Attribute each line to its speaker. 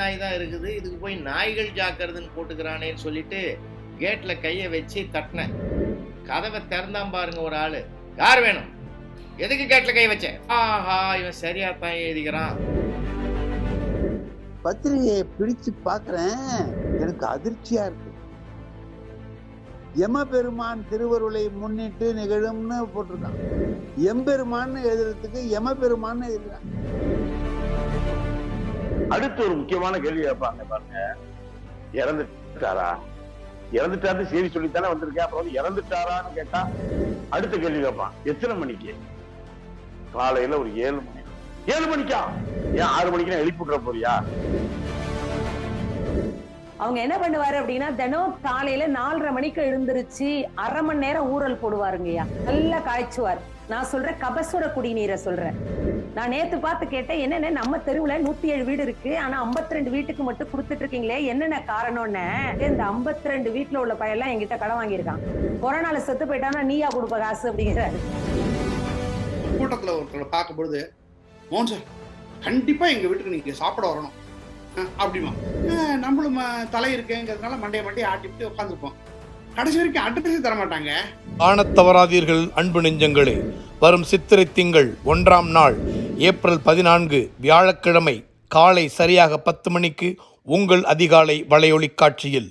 Speaker 1: நாய் தான் இருக்குது, இதுக்கு போய் நாய்கள் ஜாக்கிரதுன்னு போட்டுக்கிறானேன்னு சொல்லிட்டு கேட்ல கையை வச்சு தட்டினேன். கதவை திறந்தான் பாருங்க ஒரு ஆளு. யார் வேணும், எதுக்கு கேட்ல கை வச்சேன்? ஆஹா, இவன் சரியா தான் எழுதிக்கிறான்.
Speaker 2: பத்திரிகையை பிடிச்சு பாக்குறேன், எனக்கு அதிர்ச்சியா இருக்கு. யமபெருமான் திருவருளை முன்னிட்டு நிகழும்னு போட்டிருக்கான். எம்பெருமான்னு எழுதுறதுக்கு யமபெருமான்னு எழுதுறான்.
Speaker 3: அடுத்து ஒரு முக்கியமான கேள்வி கேட்பாங்க பாருங்க, இறந்துட்டாரா? இறந்துட்டாரு சரி சொல்லித்தானே வந்திருக்கேன், அப்புறம் இறந்துட்டாரான்னு கேட்டா அடுத்த கேள்வி கேட்பான், எத்தனை மணிக்கு? காலையில ஒரு 7 மணி. 7 மணிக்கா? ஏன் 6 மணிக்கு எழுப்பி விட்டுற போறியா?
Speaker 4: அவங்க என்ன பண்ணுவாரு அப்படின்னா, தினம் காலையில 4:30 மணிக்கு எழுந்திருச்சு 1/2 மணி நேரம் ஊறல் போடுவாருங்கய்யா. நல்லா காய்ச்சுவார். நான் சொல்றேன் கபசுர குடிநீரை சொல்றேன். நான் நேத்து பார்த்து கேட்டேன், என்னென்ன நம்ம தெருவுல 107 வீடு இருக்கு, ஆனா 52 வீட்டுக்கு மட்டும் கொடுத்துட்டு இருக்கீங்களே, என்னென்ன காரணம்னு. இந்த 52 வீட்டுல உள்ள பையெல்லாம் என்கிட்ட கடன் வாங்கியிருக்கான். கொரோனால செத்து போயிட்டானா நீயா கொடுப்ப காசு அப்படிங்கிறாரு.
Speaker 5: கூட்டத்துல ஒருத்தரை பார்க்கும்பொழுது, மோகன் சார் கண்டிப்பா எங்க வீட்டுக்கு நீங்க சாப்பிட வரணும் அப்படிமா. நம்மளும் தலை இருக்குங்கிறதுனால மண்டையை ஆட்டிட்டு உட்காந்துருப்போம். கடைசி வரைக்கும் அட்ரஸ் தர மாட்டாங்க.
Speaker 6: காணத் தவறாதீர்கள் அன்பு நெஞ்சங்களே. வரும் சித்திரை திங்கள் 1ஆம் நாள் ஏப்ரல் 14 வியாழக்கிழமை காலை சரியாக 10 மணிக்கு உங்கள் அதிகாலை வலையொலி காட்சியில்